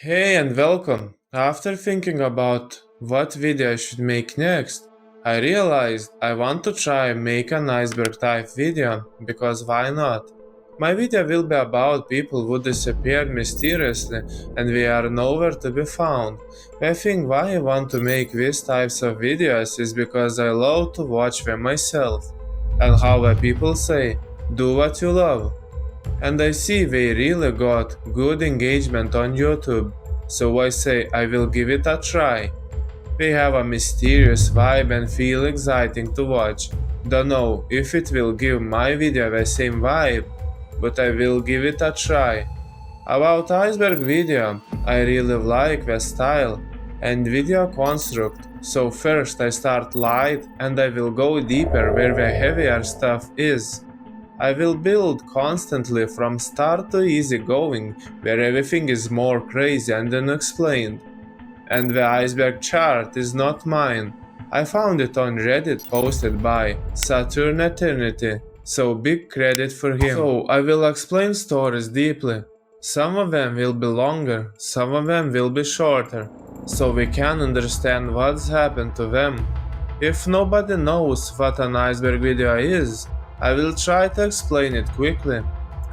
Hey and welcome! After thinking about what video I should make next, I realized I want to try make an iceberg type video, because why not? My video will be about people who disappeared mysteriously and we are nowhere to be found. I think why I want to make these types of videos is because I love to watch them myself. And how the people say, do what you love. And I see they really got good engagement on YouTube, so I say I will give it a try. They have a mysterious vibe and feel exciting to watch. Don't know if it will give my video the same vibe, but I will give it a try. About Iceberg video, I really like the style and video construct, so first I start light and I will go deeper where the heavier stuff is. I will build constantly from start to easy going, where everything is more crazy and unexplained. And the iceberg chart is not mine. I found it on Reddit posted by Saturn Eternity, so big credit for him. So I will explain stories deeply. Some of them will be longer, some of them will be shorter, so we can understand what's happened to them. If nobody knows what an iceberg video is, I will try to explain it quickly.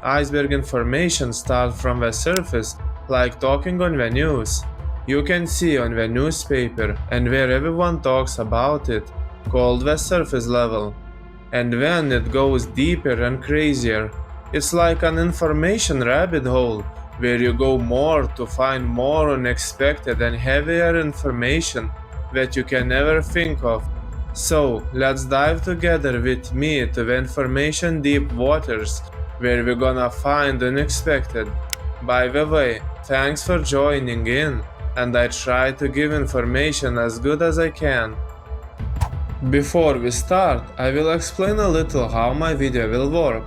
Iceberg information starts from the surface, like talking on the news. You can see on the newspaper and where everyone talks about it, called the surface level. And then it goes deeper and crazier. It's like an information rabbit hole, where you go more to find more unexpected and heavier information that you can never think of. So, let's dive together with me to the information deep waters, where we're gonna find unexpected. By the way, thanks for joining in, and I try to give information as good as I can. Before we start, I will explain a little how my video will work.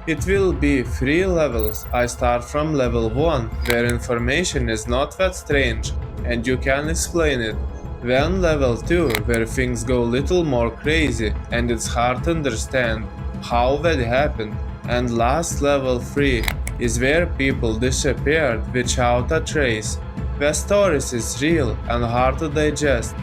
It will be 3 levels. I start from level 1, where information is not that strange, and you can explain it. Then level 2, where things go little more crazy and it's hard to understand how that happened. And last level 3 is where people disappeared without a trace. The stories is real and hard to digest.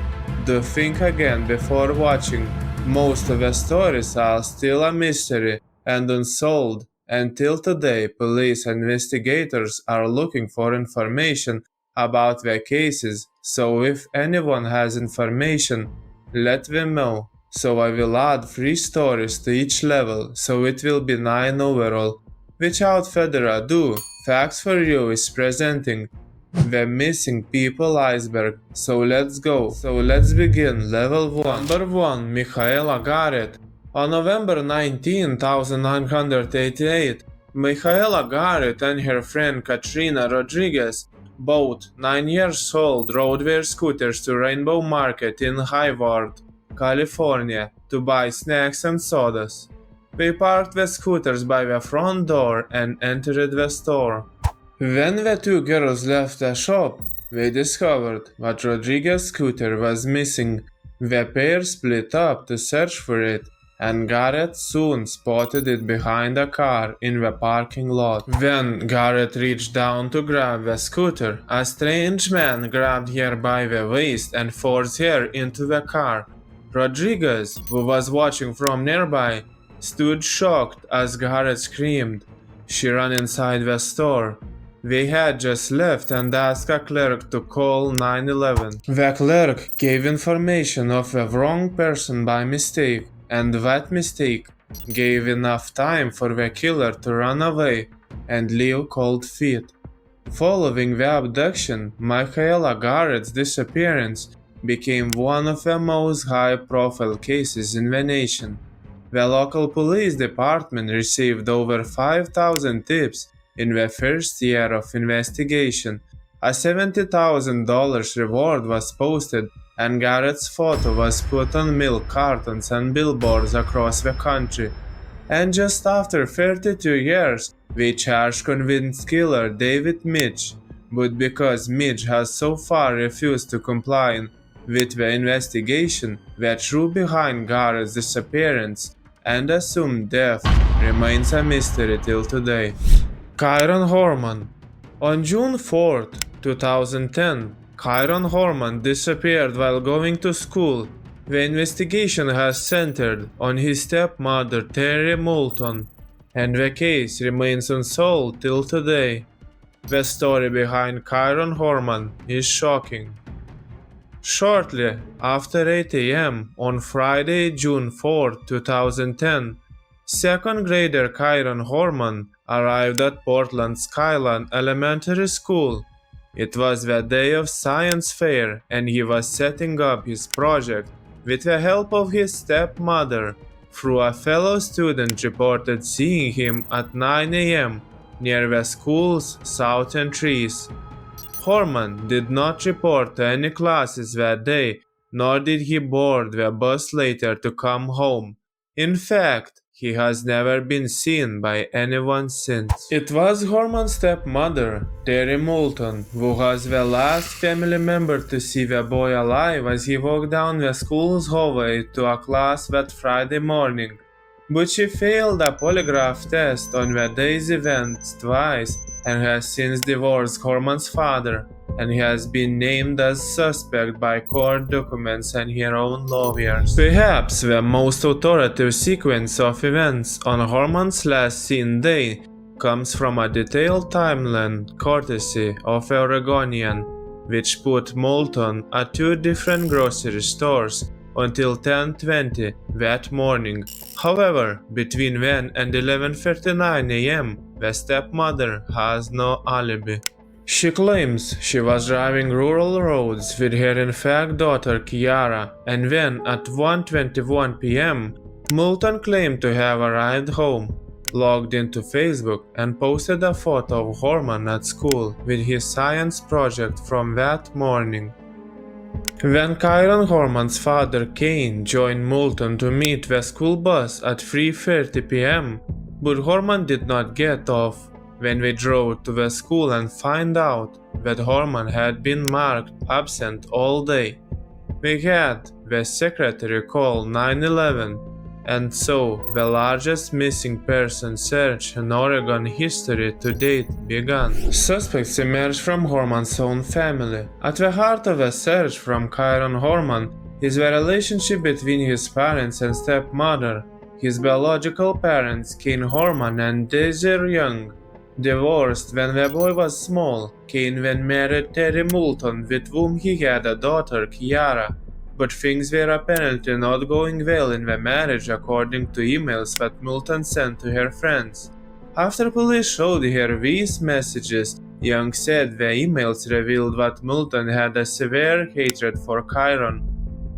Do think again before watching. Most of the stories are still a mystery and unsolved. Until today, police and investigators are looking for information about the cases, so if anyone has information, let them know. So I will add 3 stories to each level, so it will be 9 overall. Without further ado, Facts for You is presenting the Missing People Iceberg. So let's go. So let's begin. Level 1. Number 1. Michaela Garrett. On November 19, 1988, Michaela Garrett and her friend Katrina Rodriguez, both 9 years old, rode their scooters to Rainbow Market in Hayward, California, to buy snacks and sodas. They parked the scooters by the front door and entered the store. When the 2 girls left the shop, they discovered that Rodriguez's scooter was missing. The pair split up to search for it, and Garrett soon spotted it behind a car in the parking lot. When Garrett reached down to grab the scooter, a strange man grabbed her by the waist and forced her into the car. Rodriguez, who was watching from nearby, stood shocked as Garrett screamed. She ran inside the store. They had just left and asked a clerk to call 911. The clerk gave information of the wrong person by mistake, and that mistake gave enough time for the killer to run away and leave cold feet. Following the abduction, Michaela Garrett's disappearance became one of the most high-profile cases in the nation. The local police department received over 5,000 tips in the first year of investigation. A $70,000 reward was posted, and Garrett's photo was put on milk cartons and billboards across the country. And just after 32 years, we charged convicted killer David Mitch, but because Mitch has so far refused to comply with the investigation, the truth behind Garrett's disappearance and assumed death remains a mystery till today. Kyron Horman. On June 4th, 2010, Kyron Horman disappeared while going to school. The investigation has centered on his stepmother Terry Moulton, and the case remains unsolved till today. The story behind Kyron Horman is shocking. Shortly after 8 a.m. on Friday, June 4, 2010, second grader Kyron Horman arrived at Portland's Skyline Elementary School. It was the day of science fair and he was setting up his project with the help of his stepmother. Through a fellow student reported seeing him at 9 a.m. near the school's south entries. Horman did not report to any classes that day, nor did he board the bus later to come home. In fact, he has never been seen by anyone since. It was Horman's stepmother, Terry Moulton, who was the last family member to see the boy alive as he walked down the school's hallway to a class that Friday morning. But she failed a polygraph test on the day's events twice and has since divorced Horman's father, and he has been named as suspect by court documents and her own lawyers. Perhaps the most authoritative sequence of events on Horman's last seen day comes from a detailed timeline courtesy of Oregonian, which put Moulton at two different grocery stores until 10:20 that morning. However, between then and 11:39 a.m., the stepmother has no alibi. She claims she was driving rural roads with her infant daughter Kiara, and then at 1:21 p.m., Moulton claimed to have arrived home, logged into Facebook, and posted a photo of Horman at school with his science project from that morning. When Kyron Horman's father Kane joined Moulton to meet the school bus at 3:30 p.m., but Horman did not get off. When we drove to the school and find out that Horman had been marked absent all day, we had the secretary call 911, and so the largest missing person search in Oregon history to date began. Suspects emerged from Horman's own family. At the heart of the search from Kyron Horman is the relationship between his parents and stepmother. His biological parents, Kane Horman and Desiree Young, divorced when the boy was small. Kane then married Terry Moulton, with whom he had a daughter, Kiara. But things were apparently not going well in the marriage according to emails that Moulton sent to her friends. After police showed her these messages, Young said the emails revealed that Moulton had a severe hatred for Kyron.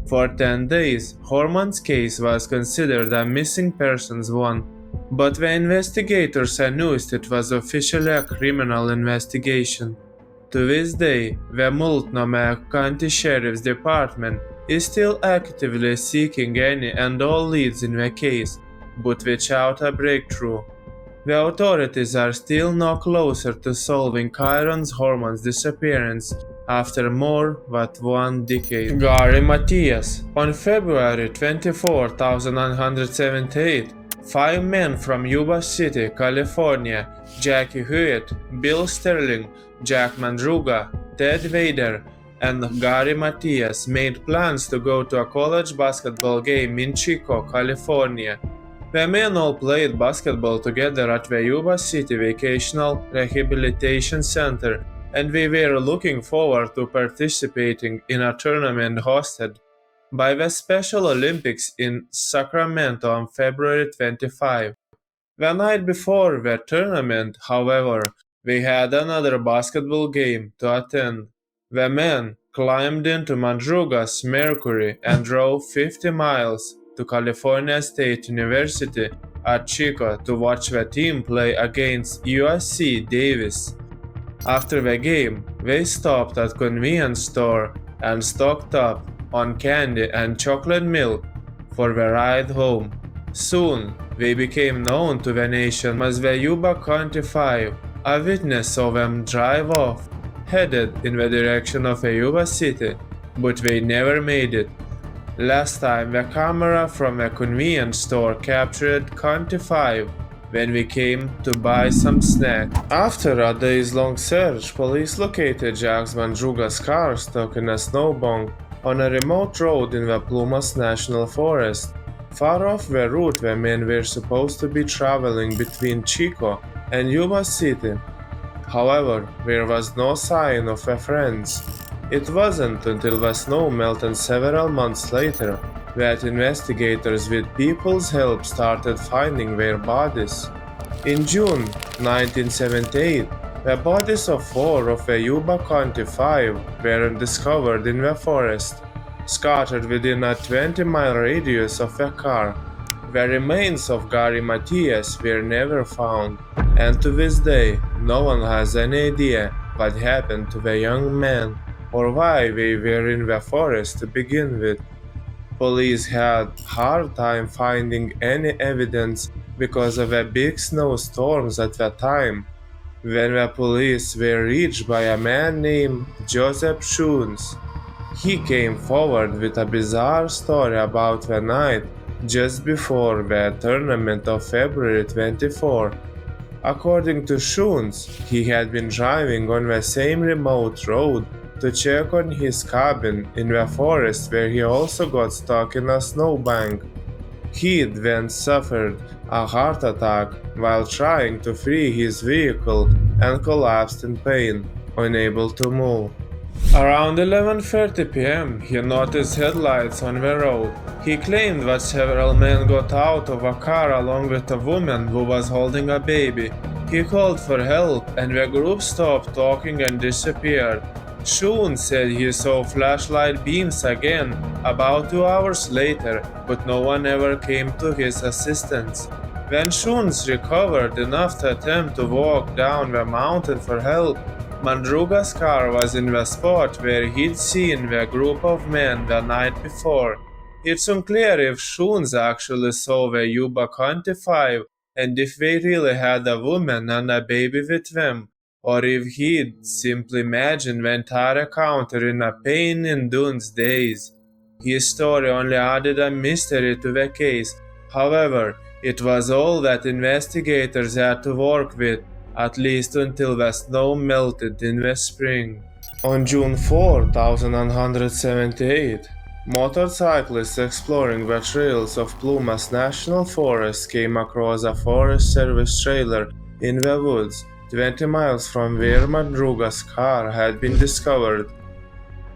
For 10 days, Horman's case was considered a missing persons one, but the investigators announced it was officially a criminal investigation. To this day, the Multnomah County Sheriff's Department is still actively seeking any and all leads in the case, but without a breakthrough. The authorities are still no closer to solving Kyron Horman's disappearance after more than 1 decade. Gary Matias. On February 24, 1978, 5 men from Yuba City, California, Jackie Hewitt, Bill Sterling, Jack Mandruga, Ted Vader, and Gary Matias made plans to go to a college basketball game in Chico, California. The men all played basketball together at the Yuba City Vocational Rehabilitation Center, and we were looking forward to participating in a tournament hosted by the Special Olympics in Sacramento on February 25. The night before the tournament, however, we had another basketball game to attend. The men climbed into Mandruga's Mercury and drove 50 miles to California State University at Chico to watch the team play against USC Davis. After the game, they stopped at a convenience store and stocked up on candy and chocolate milk for the ride home. Soon, they became known to the nation as the Yuba County Five. A witness saw them drive off, headed in the direction of Yuba City, but they never made it. Last time, the camera from the convenience store captured County 5 when we came to buy some snack. After a days-long search, police located Jack's Mandruga's car stuck in a snowbank on a remote road in the Plumas National Forest, far off the route the men were supposed to be traveling between Chico and Yuba City. However, there was no sign of their friends. It wasn't until the snow melted several months later that investigators with people's help started finding their bodies. In June 1978, the bodies of four of the Yuba County Five were discovered in the forest, scattered within a 20-mile radius of the car. The remains of Gary Matias were never found, and to this day, no one has any idea what happened to the young men or why they were in the forest to begin with. Police had a hard time finding any evidence because of the big snowstorms at the time. When the police were reached by a man named Joseph Schoons, he came forward with a bizarre story about the night just before the tournament of February 24. According to Schoons, he had been driving on the same remote road to check on his cabin in the forest where he also got stuck in a snowbank. He then suffered a heart attack while trying to free his vehicle and collapsed in pain, unable to move. Around 11:30 p.m., he noticed headlights on the road. He claimed that several men got out of a car along with a woman who was holding a baby. He called for help and the group stopped talking and disappeared. Schoon said he saw flashlight beams again about 2 hours later, but no one ever came to his assistance. When Schoons recovered enough to attempt to walk down the mountain for help, Mandruga's car was in the spot where he'd seen the group of men the night before. It's unclear if Schoons actually saw the Yuba County Five and if they really had a woman and a baby with them, or if he'd simply imagined the entire encounter in a pain-induced daze. His story only added a mystery to the case. However, it was all that investigators had to work with, at least until the snow melted in the spring. On June 4, 1978, motorcyclists exploring the trails of Plumas National Forest came across a Forest Service trailer in the woods, 20 miles from where Mandruga's car had been discovered.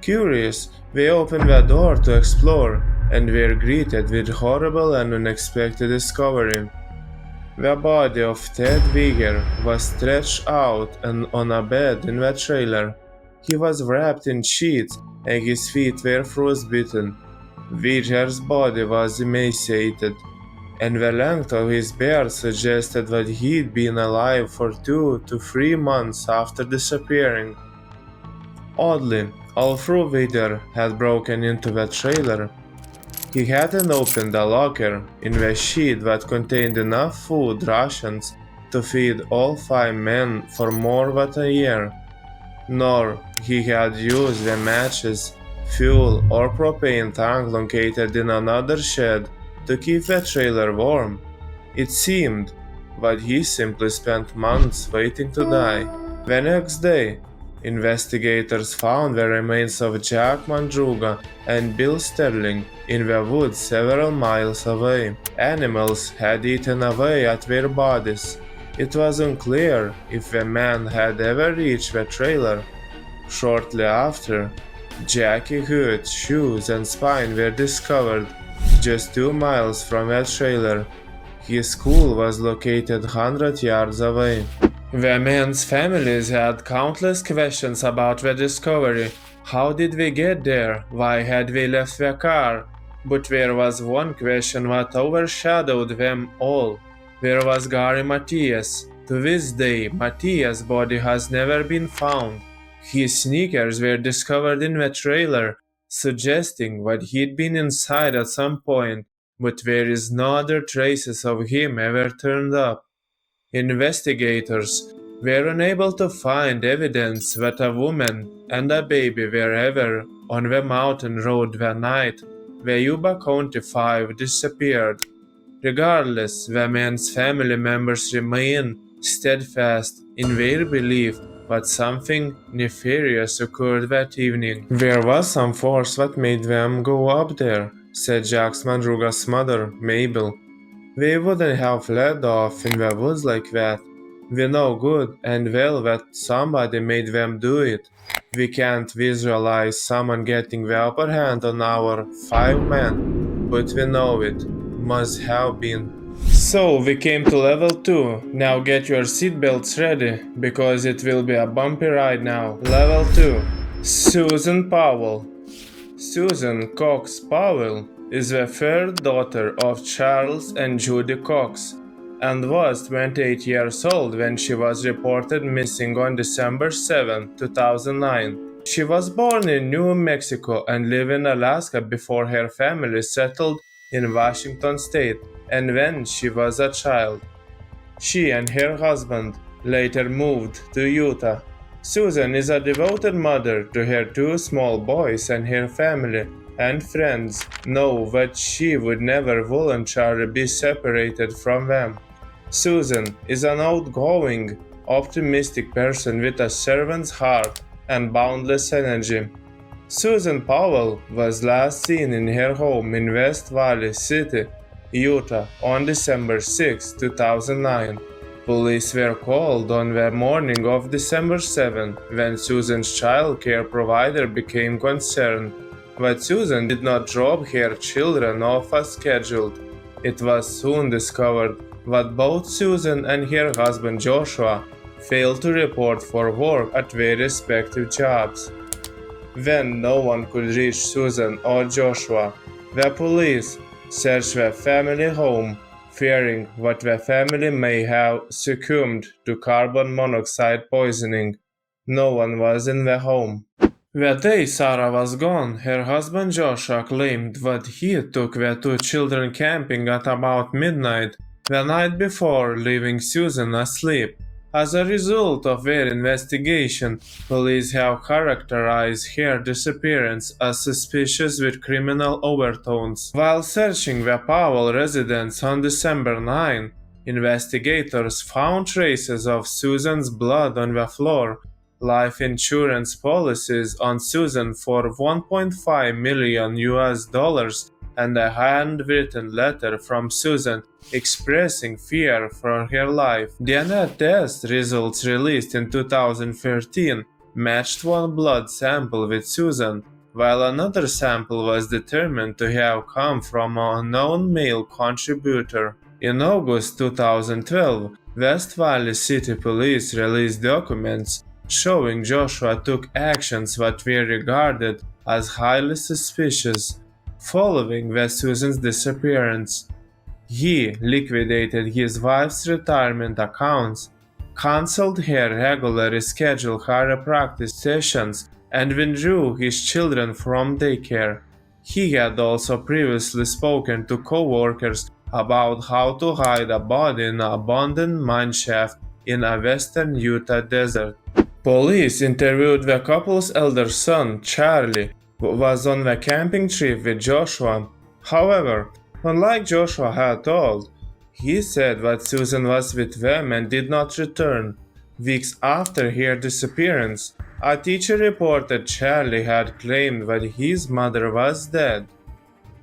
Curious, they opened the door to explore and were greeted with horrible and unexpected discovery. The body of Ted Viger was stretched out and on a bed in the trailer. He was wrapped in sheets and his feet were frostbitten. Viger's body was emaciated, and the length of his beard suggested that he'd been alive for 2 to 3 months after disappearing. Oddly, although Viger had broken into the trailer, he hadn't opened a locker in the shed that contained enough food rations to feed all 5 men for more than a year. Nor he had used the matches, fuel, or propane tank located in another shed to keep the trailer warm. It seemed that he simply spent months waiting to die. The next day, investigators found the remains of Jack Mandruga and Bill Sterling in the woods several miles away. Animals had eaten away at their bodies. It was unclear if the man had ever reached the trailer. Shortly after, Jackie Hood's shoes and spine were discovered just 2 miles from the trailer. His school was located 100 yards away. The men's families had countless questions about the discovery. How did we get there? Why had we left the car? But there was one question that overshadowed them all. Where was Gary Matias? To this day, Matias' body has never been found. His sneakers were discovered in the trailer, suggesting that he'd been inside at some point, but there is no other traces of him ever turned up. Investigators were unable to find evidence that a woman and a baby were ever on the mountain road the night the Yuba County Five disappeared. Regardless, the man's family members remain steadfast in their belief that something nefarious occurred that evening. There was some force that made them go up there, said Jack's Madruga's mother, Mabel. They wouldn't have fled off in the woods like that. We know good and well that somebody made them do it. We can't visualize someone getting the upper hand on our 5 men, but we know it must have been. So we came to level 2. Now get your seatbelts ready, because it will be a bumpy ride now. Level 2. Susan Powell. Susan Cox Powell is the third daughter of Charles and Judy Cox, and was 28 years old when she was reported missing on December 7, 2009. She was born in New Mexico and lived in Alaska before her family settled in Washington state, and when she was a child. She and her husband later moved to Utah. Susan is a devoted mother to her 2 small boys, and her family and friends know that she would never voluntarily be separated from them. Susan is an outgoing, optimistic person with a servant's heart and boundless energy. Susan Powell was last seen in her home in West Valley City, Utah on December 6, 2009. Police were called on the morning of December 7 when Susan's child care provider became concerned that Susan did not drop her children off as scheduled. It was soon discovered that both Susan and her husband Joshua failed to report for work at their respective jobs. When no one could reach Susan or Joshua, the police searched the family home, fearing that the family may have succumbed to carbon monoxide poisoning. No one was in the home. The day Sarah was gone, her husband Joshua claimed that he took the 2 children camping at about midnight the night before, leaving Susan asleep. As a result of their investigation, police have characterized her disappearance as suspicious with criminal overtones. While searching the Powell residence on December 9, investigators found traces of Susan's blood on the floor, life insurance policies on Susan for $1.5 million US, and a handwritten letter from Susan expressing fear for her life. DNA test results released in 2013 matched one blood sample with Susan, while another sample was determined to have come from an unknown male contributor. In August 2012, West Valley City Police released documents showing Joshua took actions that were regarded as highly suspicious following Susan's disappearance. He liquidated his wife's retirement accounts, cancelled her regularly scheduled chiropractic sessions, and withdrew his children from daycare. He had also previously spoken to co-workers about how to hide a body in an abandoned mineshaft in a western Utah desert. Police interviewed the couple's elder son, Charlie, who was on the camping trip with Joshua. However, unlike Joshua had told, he said that Susan was with them and did not return. Weeks after her disappearance, a teacher reported Charlie had claimed that his mother was dead.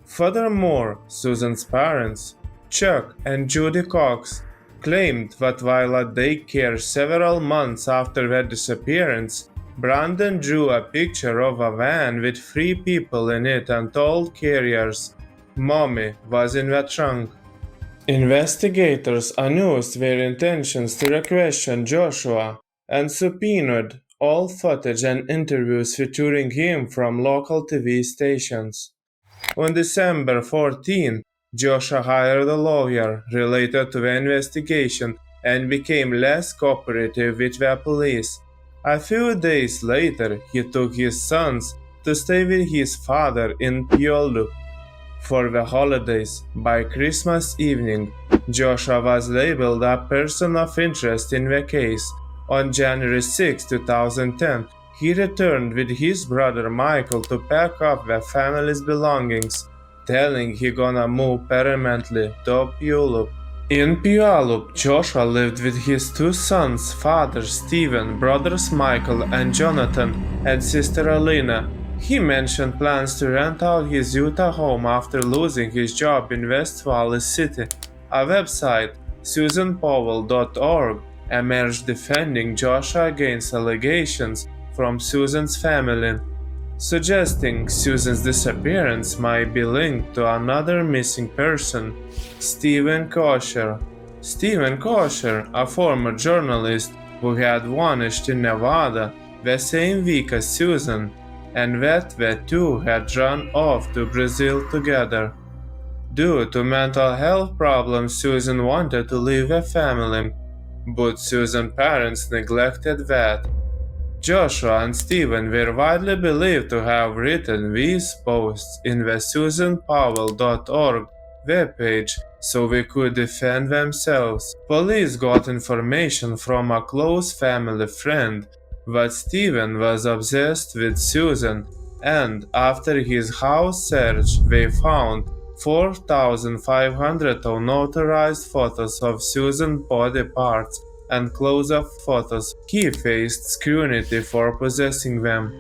Furthermore, Susan's parents, Chuck and Judy Cox, claimed that while at daycare several months after their disappearance, Brandon drew a picture of a van with 3 people in it and told carriers Mommy was in the trunk. Investigators announced their intentions to question Joshua and subpoenaed all footage and interviews featuring him from local TV stations. On December 14, Joshua hired a lawyer related to the investigation and became less cooperative with the police. A few days later, he took his sons to stay with his father in Puyallup for the holidays. By Christmas evening, Joshua was labeled a person of interest in the case. On January 6, 2010, he returned with his brother Michael to pack up the family's belongings, telling he gonna move permanently to Puyallup. In Puyallup, Joshua lived with his two sons, father Stephen, brothers Michael and Jonathan, and sister Alina. He mentioned plans to rent out his Utah home after losing his job in West Valley City. A website, SusanPowell.org, emerged defending Joshua against allegations from Susan's family, suggesting Susan's disappearance might be linked to another missing person, Stephen Kosher. Stephen Kosher, a former journalist who had vanished in Nevada the same week as Susan, and that the two had run off to Brazil together. Due to mental health problems, Susan wanted to leave the family, but Susan's parents neglected that. Joshua and Stephen were widely believed to have written these posts in the SusanPowell.org webpage so they could defend themselves. Police got information from a close family friend that Stephen was obsessed with Susan, and after his house search they found 4,500 unauthorized photos of Susan's body parts and close-up photos. He faced scrutiny for possessing them.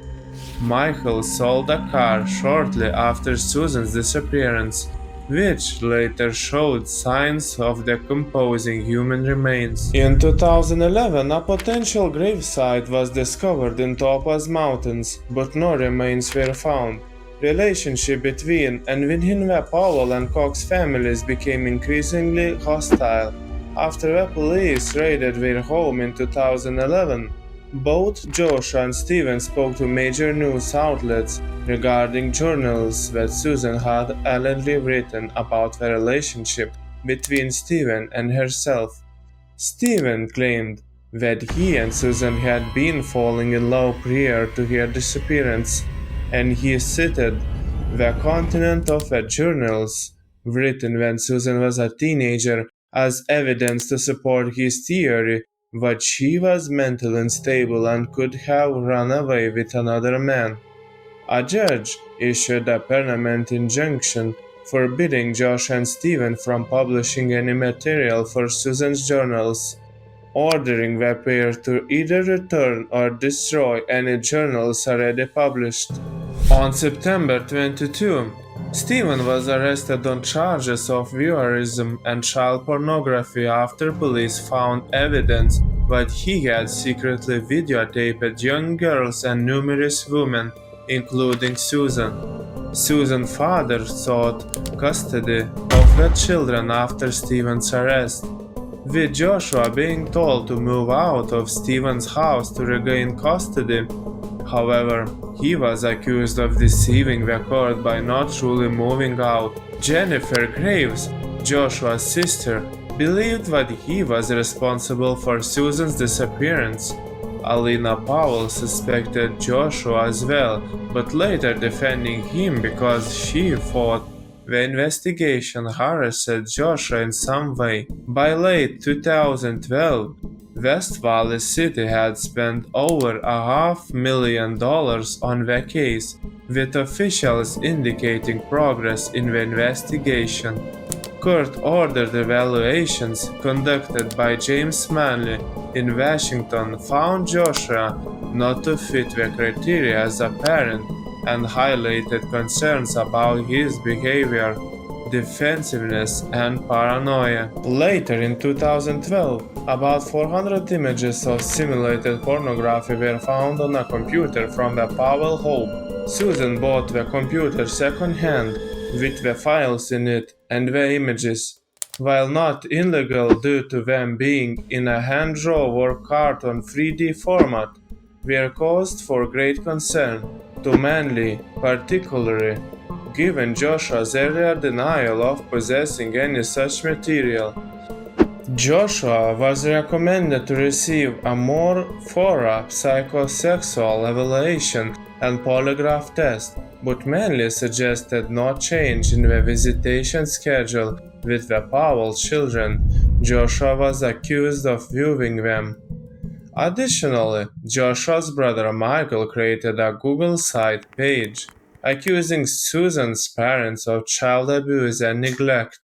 Michael sold a car shortly after Susan's disappearance, which later showed signs of decomposing human remains. In 2011, a potential gravesite was discovered in Topaz Mountains, but no remains were found. Relationship between and within the Powell and Cox families became increasingly hostile. After the police raided their home in 2011, both Joshua and Stephen spoke to major news outlets regarding journals that Susan had allegedly written about the relationship between Stephen and herself. Stephen claimed that he and Susan had been falling in love prior to her disappearance, and he cited the content of the journals written when Susan was a teenager as evidence to support his theory that she was mentally unstable and could have run away with another man. A judge issued a permanent injunction forbidding Josh and Stephen from publishing any material for Susan's journals, ordering the pair to either return or destroy any journals already published. On September 22, Stephen was arrested on charges of voyeurism and child pornography after police found evidence that he had secretly videotaped young girls and numerous women, including Susan. Susan's father sought custody of the children after Stephen's arrest, with Joshua being told to move out of Stephen's house to regain custody. However, he was accused of deceiving the court by not truly moving out. Jennifer Graves, Joshua's sister, believed that he was responsible for Susan's disappearance. Alina Powell suspected Joshua as well, but later defending him because she thought the investigation harassed Joshua in some way. By late 2012, West Valley City had spent over $500,000 on the case, with officials indicating progress in the investigation. Court-ordered evaluations conducted by James Manley in Washington found Joshua not to fit the criteria as a parent and highlighted concerns about his behavior, defensiveness, and paranoia. Later in 2012, about 400 images of simulated pornography were found on a computer from the Powell home. Susan bought the computer second-hand, with the files in it and the images, while not illegal due to them being in a hand-drawn or cartoon 3D format, were caused for great concern to Manley, particularly given Joshua's earlier denial of possessing any such material. Joshua was recommended to receive a more thorough psychosexual evaluation and polygraph test, but Manley suggested no change in the visitation schedule with the Powell children. Joshua was accused of viewing them. Additionally, Joshua's brother Michael created a Google site page accusing Susan's parents of child abuse and neglect,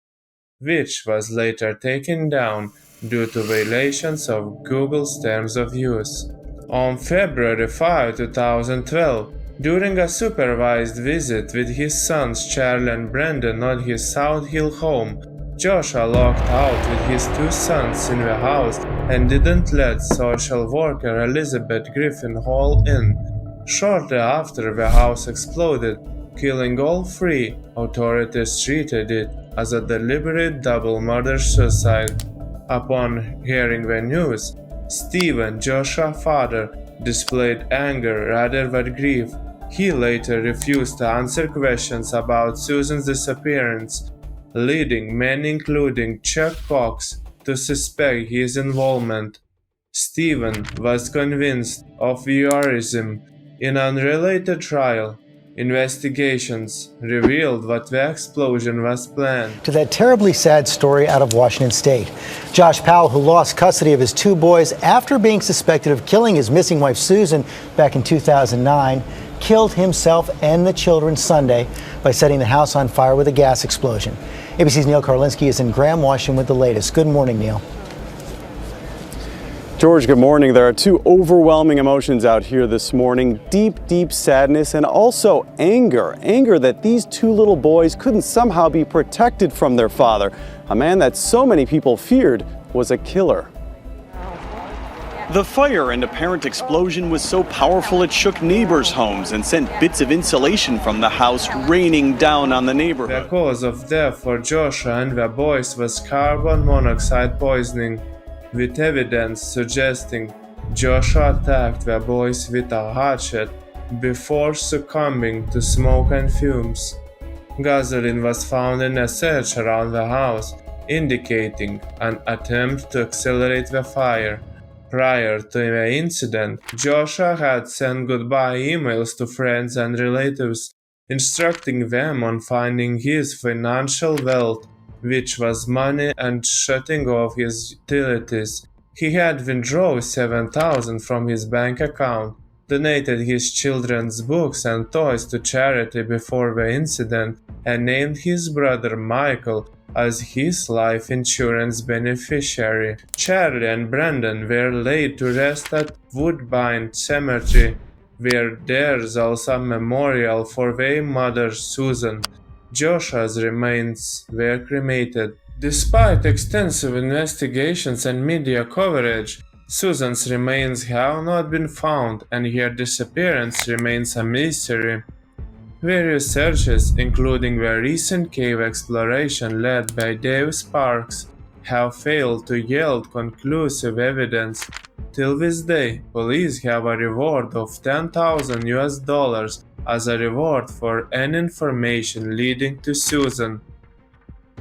which was later taken down due to violations of Google's terms of use. On February 5, 2012, during a supervised visit with his sons Charlie and Brandon at his South Hill home, Joshua locked out with his two sons in the house and didn't let social worker Elizabeth Griffin Hall in. Shortly after, the house exploded, killing all three. Authorities treated it as a deliberate double murder-suicide. Upon hearing the news, Stephen, Joshua's father, displayed anger rather than grief. He later refused to answer questions about Susan's disappearance, leading many including Chuck Cox to suspect his involvement. Stephen was convinced of voyeurism. In an unrelated trial, investigations revealed that the explosion was planned. To that terribly sad story out of Washington State. Josh Powell, who lost custody of his two boys after being suspected of killing his missing wife Susan back in 2009, killed himself and the children Sunday by setting the house on fire with a gas explosion. ABC's Neil Karlinski is in Graham, Washington with the latest. Good morning, Neil. George, good morning. There are two overwhelming emotions out here this morning. Deep sadness and also anger. Anger that these two little boys couldn't somehow be protected from their father. A man that so many people feared was a killer. The fire and apparent explosion was so powerful it shook neighbors' homes and sent bits of insulation from the house raining down on the neighborhood. The cause of death for Joshua and the boys was carbon monoxide poisoning, with evidence suggesting Joshua attacked the boys with a hatchet before succumbing to smoke and fumes. Gasoline was found in a search around the house, indicating an attempt to accelerate the fire. Prior to the incident, Joshua had sent goodbye emails to friends and relatives, instructing them on finding his financial wealth, which was money, and shutting off his utilities. He had withdrawn $7,000 from his bank account, donated his children's books and toys to charity before the incident, and named his brother Michael as his life insurance beneficiary. Charlie and Brandon were laid to rest at Woodbine Cemetery, where there's also a memorial for their mother Susan. Joshua's remains were cremated. Despite extensive investigations and media coverage, Susan's remains have not been found and her disappearance remains a mystery. Various searches, including the recent cave exploration led by Dave Sparks, have failed to yield conclusive evidence. Till this day, police have a reward of $10,000 as a reward for any information leading to Susan.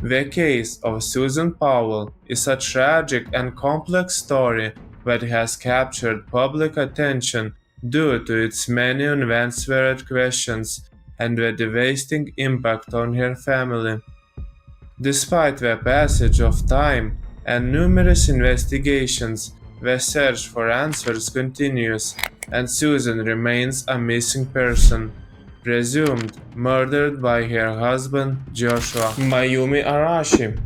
The case of Susan Powell is a tragic and complex story that has captured public attention due to its many unanswered questions and the devastating impact on her family. Despite the passage of time and numerous investigations, the search for answers continues, and Susan remains a missing person, presumed murdered by her husband Joshua. Mayumi Arashi,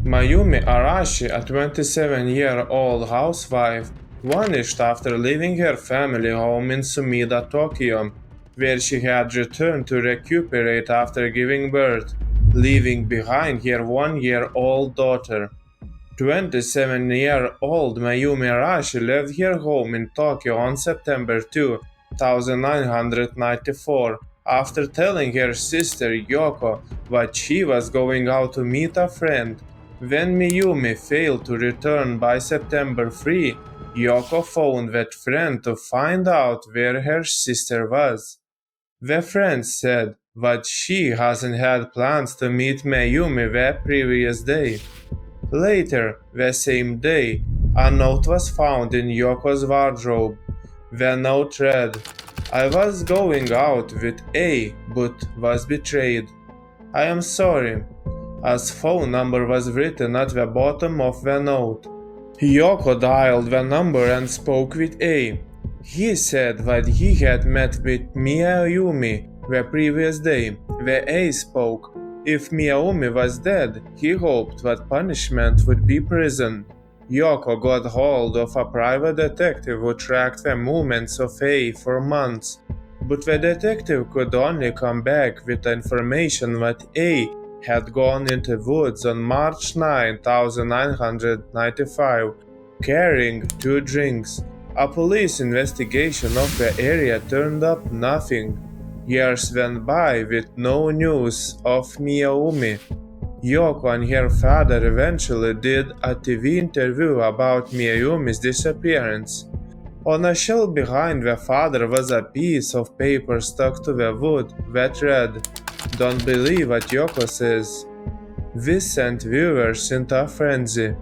a 27-year-old housewife, vanished after leaving her family home in Sumida, Tokyo, where she had returned to recuperate after giving birth, leaving behind her 1-year-old daughter. 27-year-old Mayumi Arashi left her home in Tokyo on September 2, 1994, after telling her sister Yoko that she was going out to meet a friend. When Mayumi failed to return by September 3, Yoko phoned that friend to find out where her sister was. The friend said that she hasn't had plans to meet Mayumi the previous day. Later, the same day, a note was found in Yoko's wardrobe. The note read, "I was going out with A, but was betrayed. I am sorry," as phone number was written at the bottom of the note. Yoko dialed the number and spoke with A. He said that he had met with Mayumi the previous day, where A spoke. If Miyaumi was dead, he hoped that punishment would be prison. Yoko got hold of a private detective who tracked the movements of A for months, but the detective could only come back with the information that A had gone into woods on March 9, 1995, carrying 2 drinks. A police investigation of the area turned up nothing. Years went by with no news of Miyaumi. Yoko and her father eventually did a TV interview about Miyaumi's disappearance. On a shelf behind the father was a piece of paper stuck to the wood that read, "Don't believe what Yoko says." This sent viewers into a frenzy.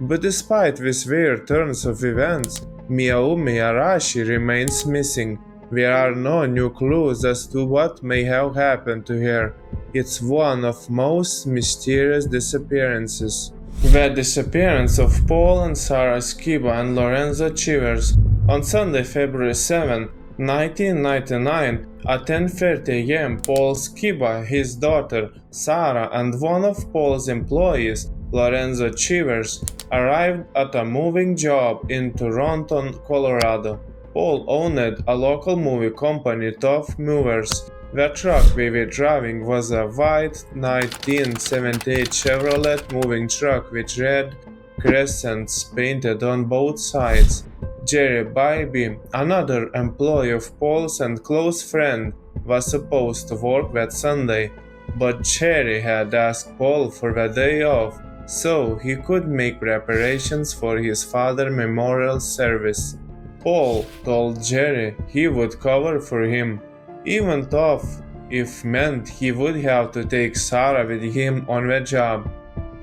But despite these weird turns of events, Miyaumi Arashi remains missing. There are no new clues as to what may have happened to her. It's one of most mysterious disappearances. The disappearance of Paul and Sarah Skiba and Lorenzo Chivers on Sunday, February 7, 1999 at 10:30 am. Paul Skiba, his daughter Sarah, and one of Paul's employees, Lorenzo Chivers, arrived at a moving job in Toronto, Colorado. Paul owned a local movie company, Tough Movers. The truck they were driving was a white 1978 Chevrolet moving truck with red crescents painted on both sides. Jerry Bybee, another employee of Paul's and close friend, was supposed to work that Sunday, but Jerry had asked Paul for the day off so he could make preparations for his father's memorial service. Paul told Jerry he would cover for him, even tough if meant he would have to take Sarah with him on the job.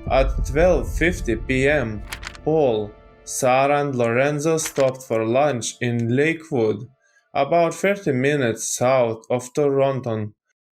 At 12:50 p.m., Paul, Sarah and Lorenzo stopped for lunch in Lakewood, about 30 minutes south of Toronto.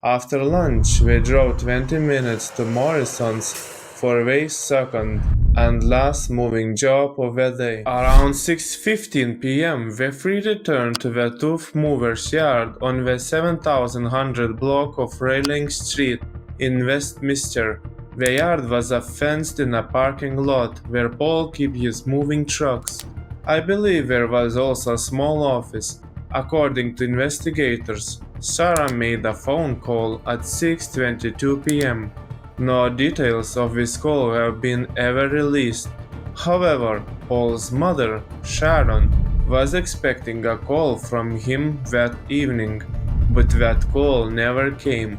After lunch, they drove 20 minutes to Morrison's for their second and last moving job of the day. Around 6:15 p.m., the three returned to the Tough Movers yard on the 7100 block of Railing Street in Westminster. The yard was fenced in a parking lot where Paul kept his moving trucks. I believe there was also a small office. According to investigators, Sarah made a phone call at 6:22 p.m. No details of this call have been ever released. However, Paul's mother, Sharon, was expecting a call from him that evening, but that call never came.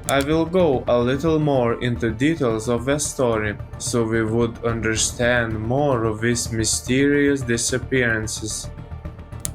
I will go a little more into details of the story, so we would understand more of these mysterious disappearances.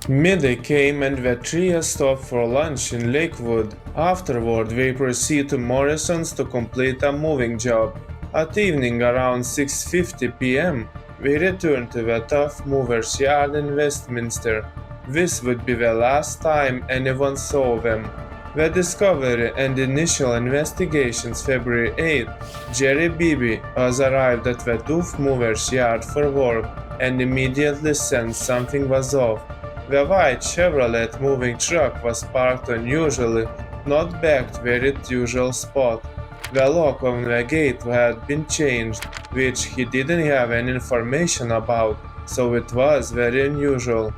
Midday came and the trio stopped for lunch in Lakewood. Afterward, they proceed to Morrison's to complete a moving job. At evening around 6:50 p.m., we returned to the Tough Movers yard in Westminster. This would be the last time anyone saw them. The discovery and initial investigations February 8, Jerry Bybee has arrived at the Tough Movers yard for work and immediately sensed something was off. The white Chevrolet moving truck was parked unusually, not back where its usual spot. The lock on the gate had been changed, which he didn't have any information about, so it was very unusual.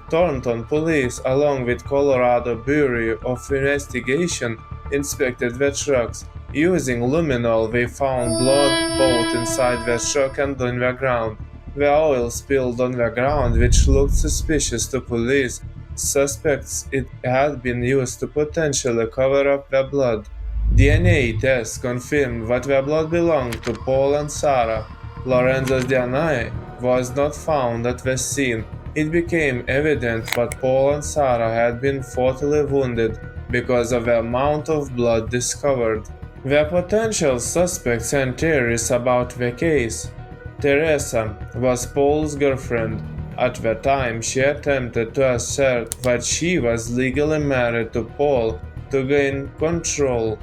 Thornton police, along with Colorado Bureau of Investigation, inspected the trucks. Using luminol, they found blood both inside the truck and on the ground. The oil spilled on the ground, which looked suspicious to police. Suspects it had been used to potentially cover up the blood. DNA tests confirmed that the blood belonged to Paul and Sarah. Lorenzo's DNA was not found at the scene. It became evident that Paul and Sarah had been fatally wounded because of the amount of blood discovered. The potential suspects and theories about the case. Teresa was Paul's girlfriend. At the time, she attempted to assert that she was legally married to Paul to gain control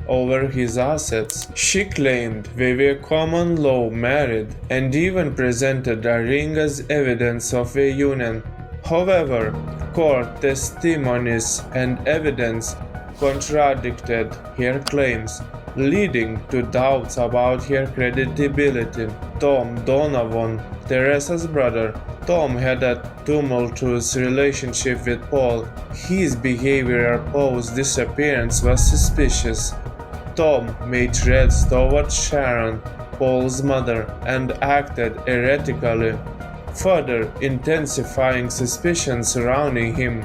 over his assets. She claimed they were common law married and even presented a ring as evidence of a union. However, court testimonies and evidence contradicted her claims, leading to doubts about her credibility. Tom Donovan, Teresa's brother, Tom had a tumultuous relationship with Paul. His behavior post-disappearance was suspicious. Tom made threats towards Sharon, Paul's mother, and acted erratically, further intensifying suspicions surrounding him.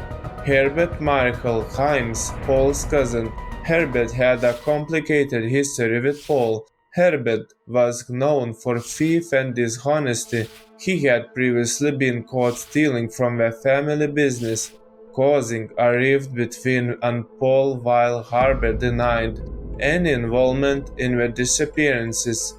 Herbert Michael Himes, Paul's cousin. Herbert had a complicated history with Paul. Herbert was known for theft and dishonesty. He had previously been caught stealing from the family business, causing a rift between and Paul while Herbert denied any involvement in the disappearances.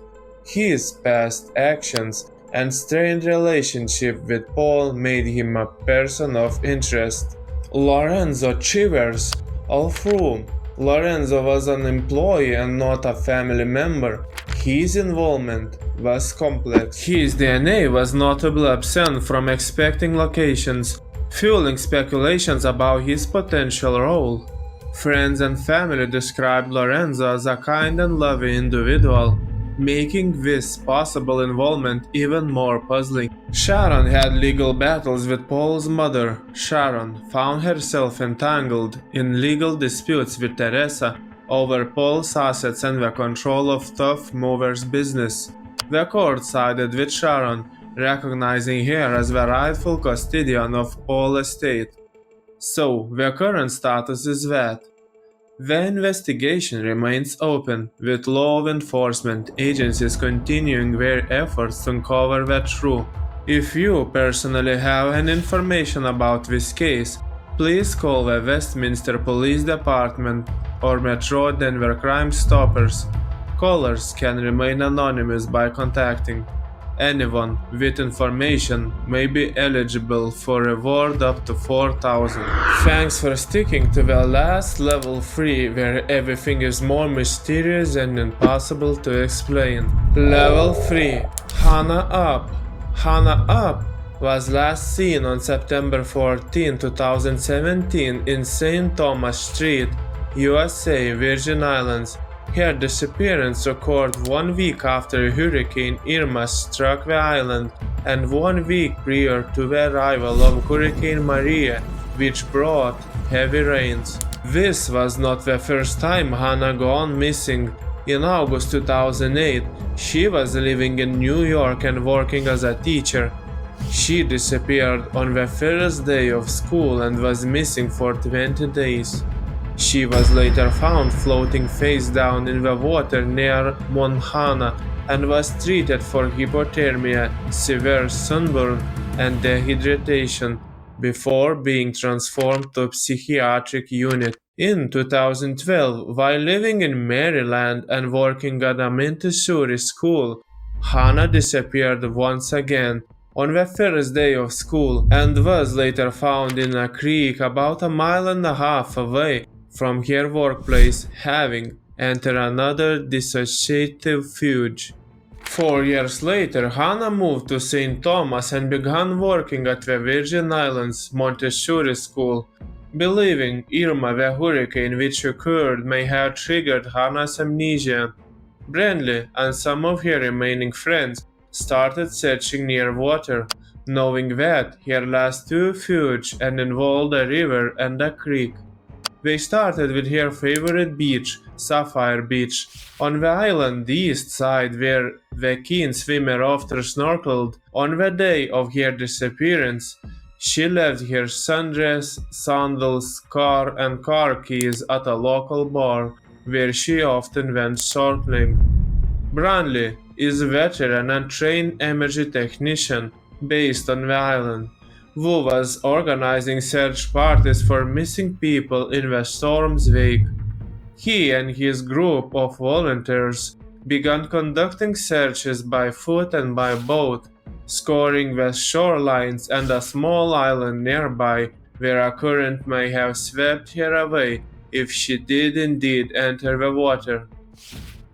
His past actions and strained relationship with Paul made him a person of interest. Lorenzo Chivers, although Lorenzo was an employee and not a family member, his involvement was complex. His DNA was notably absent from expecting locations, fueling speculations about his potential role. Friends and family described Lorenzo as a kind and loving individual, making this possible involvement even more puzzling. Sharon had legal battles with Paul's mother. Sharon found herself entangled in legal disputes with Teresa over Paul's assets and the control of Tough Movers' business. The court sided with Sharon, recognizing her as the rightful custodian of Paul's estate. So, the current status is that the investigation remains open, with law enforcement agencies continuing their efforts to uncover the truth. If you personally have any information about this case, please call the Westminster Police Department or Metro Denver Crime Stoppers. Callers can remain anonymous by contacting. Anyone with information may be eligible for reward up to $4,000. Thanks for sticking to the last level 3, where everything is more mysterious and impossible to explain. Level 3, Hannah Up. Hannah Up was last seen on September 14, 2017 in St. Thomas Street, USA, Virgin Islands. Her disappearance occurred 1 week after Hurricane Irma struck the island and 1 week prior to the arrival of Hurricane Maria, which brought heavy rains. This was not the first time Hannah gone missing. In August 2008, she was living in New York and working as a teacher. She disappeared on the first day of school and was missing for 20 days. She was later found floating face down in the water near Montana and was treated for hypothermia, severe sunburn, and dehydration before being transferred to a psychiatric unit. In 2012, while living in Maryland and working at a Montessori school, Hannah disappeared once again on the first day of school and was later found in a creek about 1.5 miles away from her workplace, having entered another dissociative fugue. 4 years later, Hannah moved to St. Thomas and began working at the Virgin Islands Montessori School, believing Irma, the hurricane which occurred, may have triggered Hannah's amnesia. Brandley and some of her remaining friends started searching near water, knowing that her last two fugues had involved a river and a creek. They started with her favorite beach, Sapphire Beach, on the island east side where the keen swimmer often snorkeled. On the day of her disappearance, she left her sundress, sandals, car and car keys at a local bar where she often went snorkeling. Brandley is a veteran and trained emergency technician based on the island, who was organizing search parties for missing people in the storm's wake. He and his group of volunteers began conducting searches by foot and by boat, scouring the shorelines and a small island nearby where a current may have swept her away if she did indeed enter the water.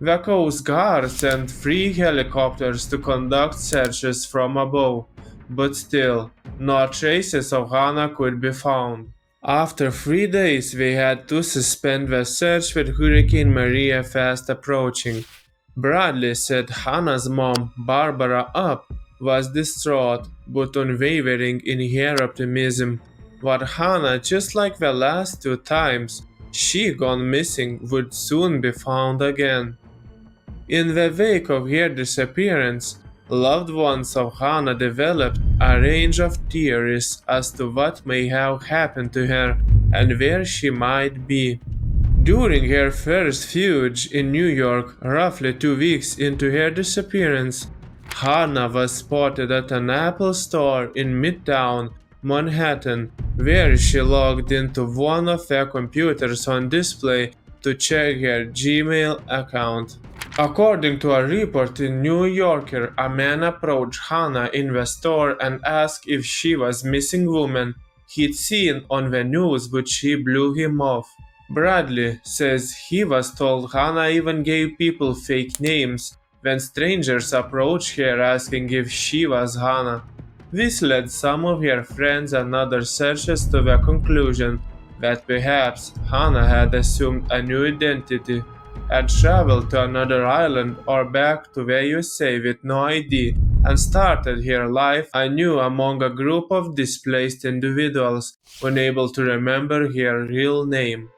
The Coast Guard sent 3 helicopters to conduct searches from above, but still, no traces of Hannah could be found. After 3 days, we had to suspend the search with Hurricane Maria fast approaching. Bradley said Hannah's mom, Barbara Up, was distraught but unwavering in her optimism. What Hannah, just like the last 2 times she gone missing, would soon be found again. In the wake of her disappearance, loved ones of Hannah developed a range of theories as to what may have happened to her and where she might be. During her first fugue in New York, roughly 2 weeks into her disappearance, Hannah was spotted at an Apple store in Midtown Manhattan, where she logged into one of the computers on display to check her Gmail account. According to a report in New Yorker, a man approached Hannah in the store and asked if she was a missing woman he'd seen on the news, but she blew him off. Bradley says he was told Hannah even gave people fake names when strangers approached her asking if she was Hannah. This led some of her friends and other searchers to the conclusion that perhaps Hannah had assumed a new identity, had traveled to another island or back to the USA with no ID, and started her life anew among a group of displaced individuals unable to remember her real name.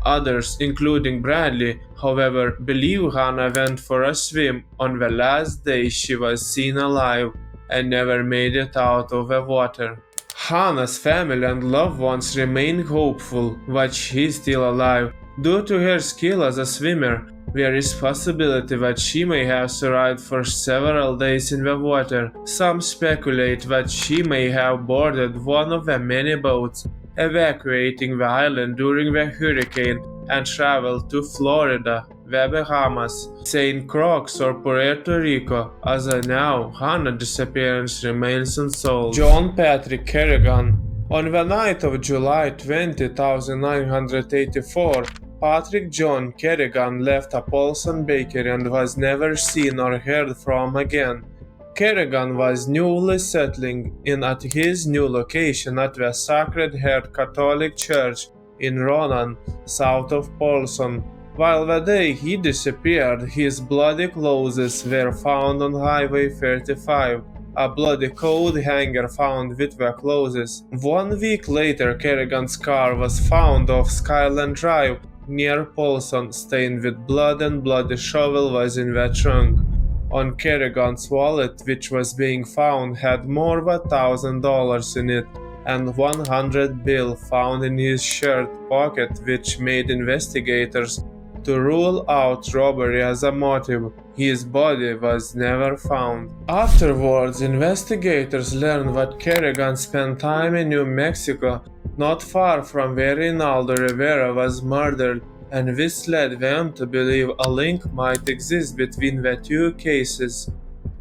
Others, including Bradley, however, believe Hannah went for a swim on the last day she was seen alive and never made it out of the water. Hannah's family and loved ones remain hopeful that she is still alive. Due to her skill as a swimmer, there is possibility that she may have survived for several days in the water. Some speculate that she may have boarded one of the many boats evacuating the island during the hurricane and traveled to Florida, the Bahamas, St. Croix or Puerto Rico. As of now, Hannah's disappearance remains unsolved. John Patrick Kerrigan. On the night of July 20, 1984, Patrick John Kerrigan left a Paulson bakery and was never seen or heard from again. Kerrigan was newly settling in at his new location at the Sacred Heart Catholic Church in Ronan, south of Paulson. While the day he disappeared, his bloody clothes were found on Highway 35. A bloody coat hanger found with the clothes. 1 week later, Kerrigan's car was found off Skyland Drive near Paulson, stained with blood, and bloody shovel was in the trunk. On Kerrigan's wallet, which was being found, had more than $1,000 in it, and $100 bill found in his shirt pocket, which made investigators to rule out robbery as a motive. His body was never found. Afterwards, investigators learned that Kerrigan spent time in New Mexico, not far from where Rinaldo Rivera was murdered, and this led them to believe a link might exist between the two cases.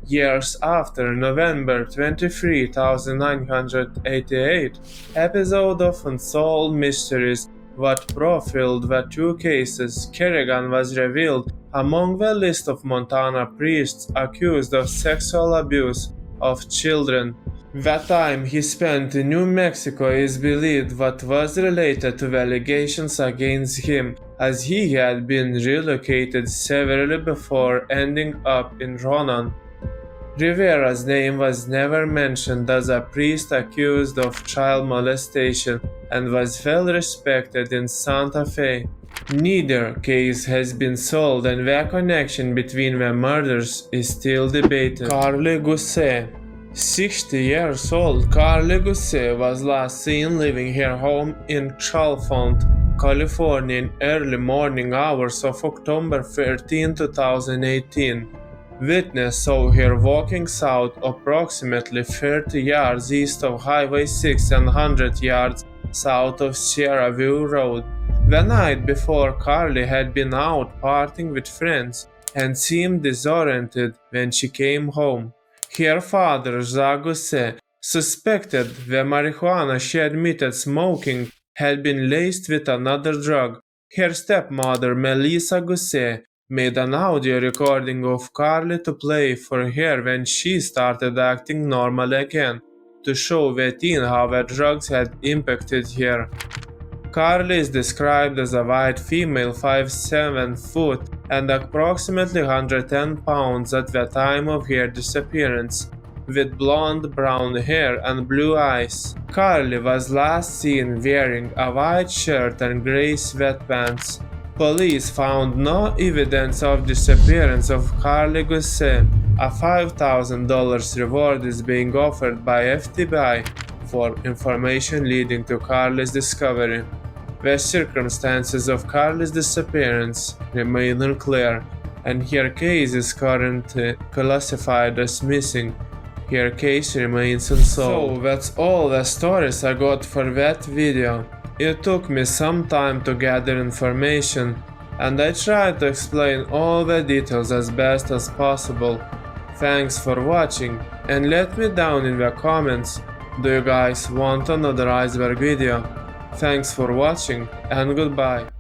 Years after, November 23, 1988, episode of Unsolved Mysteries that profiled the two cases, Kerrigan was revealed among the list of Montana priests accused of sexual abuse of children. The time he spent in New Mexico is believed that was related to the allegations against him, as he had been relocated severally before ending up in Ronan. Rivera's name was never mentioned as a priest accused of child molestation and was well respected in Santa Fe. Neither case has been solved, and the connection between the murders is still debated. Carly Gusset. 60 years old, Carly Gusset was last seen leaving her home in Chalfont, California in early morning hours of October 13, 2018. Witness saw her walking south approximately 30 yards east of Highway 6 and 100 yards south of Sierra View Road. The night before, Carly had been out partying with friends and seemed disoriented when she came home. Her father, Zach Gusset, suspected the marijuana she admitted smoking had been laced with another drug. Her stepmother, Melissa Gusset, made an audio recording of Carly to play for her when she started acting normal again. to show the teen how the drugs had impacted her. Carly is described as a white female 5'7" and approximately 110 pounds at the time of her disappearance, with blonde brown hair and blue eyes. Carly was last seen wearing a white shirt and gray sweatpants. Police found no evidence of disappearance of Carly Gusset. A $5,000 reward is being offered by FBI for information leading to Carly's discovery. The circumstances of Carly's disappearance remain unclear, and her case is currently classified as missing. Her case remains unsolved. So that's all the stories I got for that video. It took me some time to gather information, and I tried to explain all the details as best as possible. Thanks for watching, and let me down in the comments, do you guys want another Iceberg video? Thanks for watching, and goodbye.